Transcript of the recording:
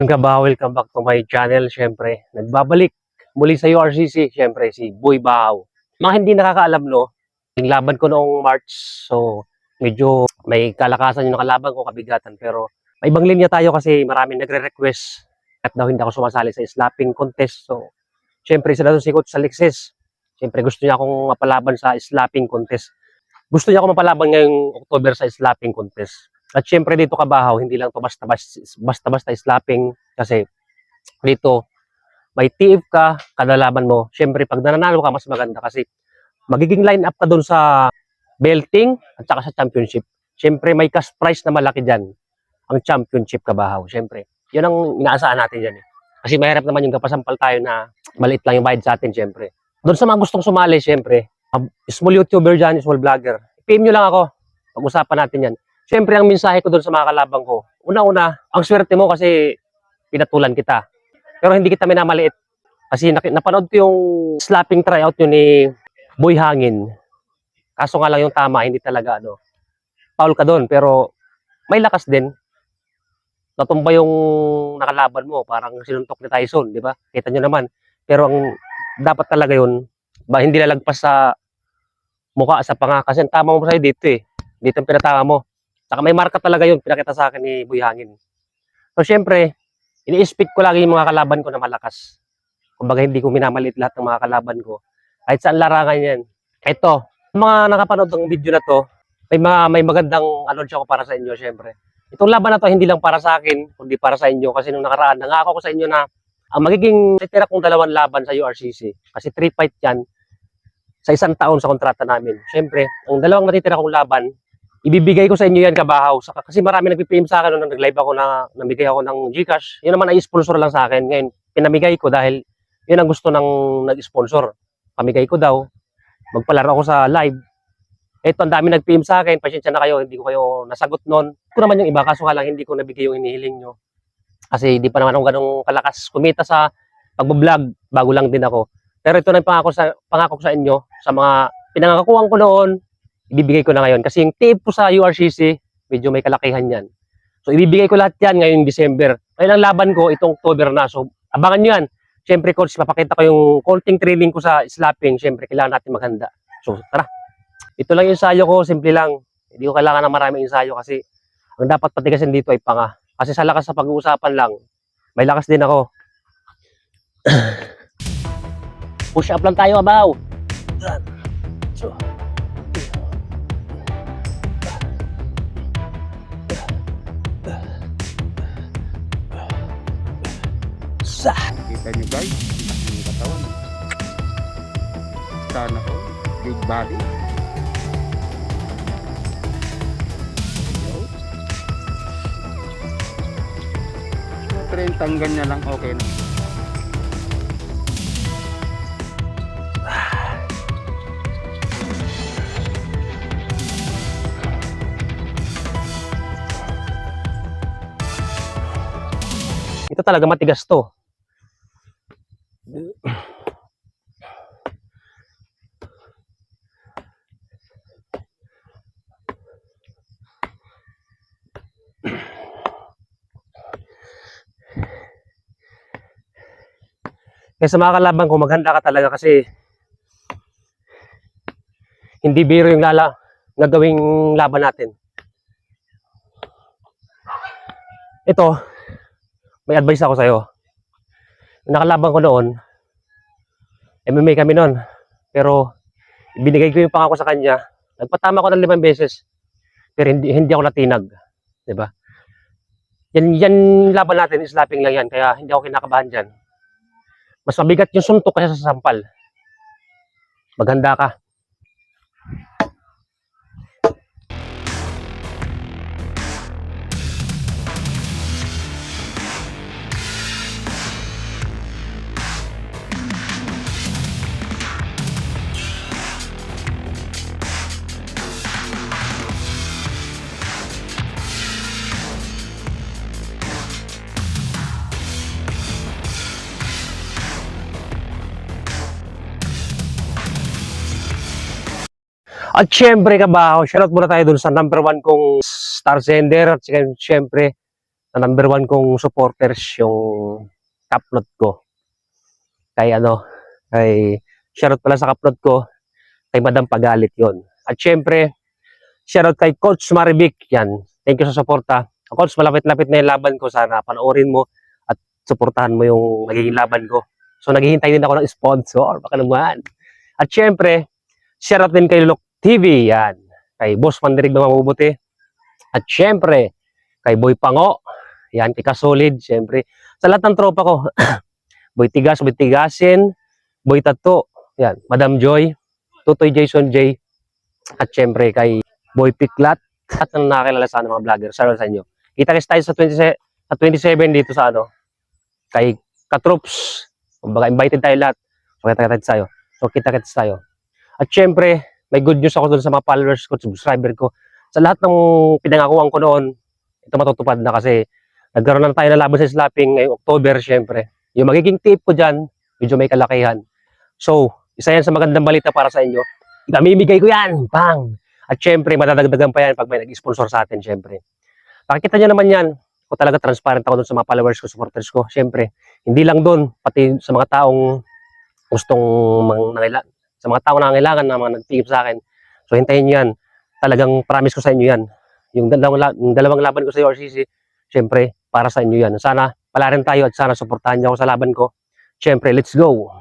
Welcome back to my channel. Siyempre, nagbabalik muli sa URCC. Siyempre, si Boy Bahaw. Mga hindi nakakaalam, no? Yung laban ko noong March. So, medyo may kalakasan yung nakalaban ko, kabigatan. Pero, may ibang linya tayo kasi maraming nagre-request at daw hindi ako sumasali sa slapping contest. So, siyempre, sila doon si Coach Alexis. Siyempre, gusto niya akong mapalaban sa slapping contest. Gusto niya ako mapalaban ngayong October sa slapping contest. At syempre dito Kabahaw, hindi lang to basta-basta slapping kasi dito may TF ka, kada laban mo. Syempre pag nananalo ka, mas maganda kasi magiging line up ka doon sa belting at saka sa championship. Syempre may cash prize na malaki diyan, ang championship Kabahaw. Syempre, yun ang inaasahan natin diyan eh. Kasi mahirap naman yung kapasampal tayo na maliit lang yung bayad sa atin syempre. Doon sa mga gustong sumali syempre, small YouTuber dyan, small vlogger, PM nyo lang ako, pag-usapan natin yan. Siyempre, ang mensahe ko doon sa mga kalabang ko, una-una, ang swerte mo kasi pinatulan kita. Pero hindi kita minamaliit. Kasi napanood ko yung slapping tryout yun ni Boy Hangin. Kaso nga lang yung tama, hindi talaga, foul ka doon. Pero may lakas din. Natumba yung nakalaban mo, parang sinuntok ni Tyson, di ba? Kita nyo naman. Pero ang dapat talaga yun, hindi lalagpas sa mukha sa panga. Kasi ang tama mo sa'yo dito eh. Dito ang pinatama mo. Saka may marka talaga yun, pinakita sa akin ni Boy Hangin. So, syempre, ini-speak ko lagi yung mga kalaban ko na malakas. Kumbaga, hindi ko minamalit lahat ng mga kalaban ko. Kahit saan larangan yan. Ito, mga nakapanood ng video na to, may magandang anunsyo ko para sa inyo, syempre. Itong laban na to, hindi lang para sa akin, kundi para sa inyo. Kasi nung nakaraan, nangako ko sa inyo na ang magiging titira kong dalawang laban sa URCC. Kasi 3 fight yan sa isang taon sa kontrata namin. Syempre, ang dalawang natitira kong laban, ibibigay ko sa inyo yan Kabahaw. Kasi marami nagpi-PM sa akin nung nag-live ako na namigay ako ng GCash. Yun naman ay sponsor lang sa akin. Ngayon, pinamigay ko dahil yun ang gusto ng nag-sponsor. Pamigay ko daw. Magpalaro ako sa live. Ito, ang dami nag-PM sa akin. Pasensya na kayo. Hindi ko kayo nasagot noon. Ito naman yung iba. Kaso nga lang, hindi ko nabigay yung hinihiling nyo. Kasi di pa naman ako ganong kalakas kumita sa pag-vlog. Bago lang din ako. Pero ito na yung pangako ko sa inyo. Sa mga pinangakuan ko noon, ibibigay ko na ngayon. Kasi yung tape ko sa URCC, medyo may kalakihan yan. So, ibibigay ko lahat yan ngayong December. Ngayon ang laban ko, itong October na. So, abangan nyo yan. Siyempre, coach, papakita ko yung konting training ko sa slapping. Siyempre, kailangan natin maghanda. So, tara. Ito lang yung ensayo ko. Simple lang. Hindi ko kailangan ng maraming ensayo kasi ang dapat patigasin dito ay panga. Kasi sa lakas sa pag-uusapan lang, may lakas din ako. Push up lang tayo, Abaw. So, kita nyo guys, yung katawan. Sana ko, big body. Trend ganyan lang, okay na. ito talaga matigas to. Kaya sa mga kalaban ko, maghanda ka talaga kasi hindi biro yung gagawing laban natin. Ito, may advice ako sa'yo. Yung nakalaban ko noon, MMA kami noon. Pero, binigay ko yung pangako sa kanya. Nagpatama ko ng 5 beses. Pero hindi ako natinag. Diba? Yan laban natin, slapping lang yan. Kaya hindi ako kinakabahan dyan. Mas mabigat yung suntok kasi sa sampal. Maghanda ka. At syempre Kabahaw, shoutout muna tayo dun sa number 1 kong star sender. At syempre, na number one kong supporters yung Kaplot ko. Kay shoutout pala sa Kaplot ko, kay Madam Pagalit yon. At syempre, shoutout kay Coach Marivic, yan. Thank you sa suporta. Coach, malapit-lapit na yung laban ko. Sana panoorin mo at suportahan mo yung magiging laban ko. So, naghihintay din ako ng sponsor. Baka naman. At syempre, shoutout din kay Lulok TV, yan. Kay Boss Mandirig na mabubuti. At syempre, kay Boy Pango, yan, kay Kasolid, syempre. Sa lahat ng tropa ko, Boy Tigas, Boy Tigasin, Boy Tato, yan, Madam Joy, Tutoy Jason J, at syempre kay Boy Piklat, at ang nakakilala sa mga vlogger, sa inyo. Kita-kits tayo sa 27 dito sa kay Katroops. Kumbaga, invited tayo lahat. So, kita-kits tayo. So, kita-kits tayo. At syempre, may good news ako doon sa mga followers ko, subscriber ko. Sa lahat ng pinangakuan ko noon, ito matutupad na kasi nagkaroon na tayo ng laban sa slapping ngayong October, syempre. Yung magiging tip ko dyan, medyo may kalakihan. So, isa yan sa magandang balita para sa inyo. Ikamimigay ko yan! Bang! At syempre, madadagdagan pa yan pag may nag-sponsor sa atin, syempre. Nakikita nyo naman yan. Ako talaga transparent ako doon sa mga followers ko, supporters ko. Syempre, hindi lang doon, pati sa mga taong gustong sa mga taong nangangailangan na mga nagtingin sa akin. So, hintayin nyo yan. Talagang promise ko sa inyo yan. Yung dalawang laban ko sa URCC, syempre, para sa inyo yan. Sana pala rin tayo at sana suportahan niyo ako sa laban ko. Syempre, let's go!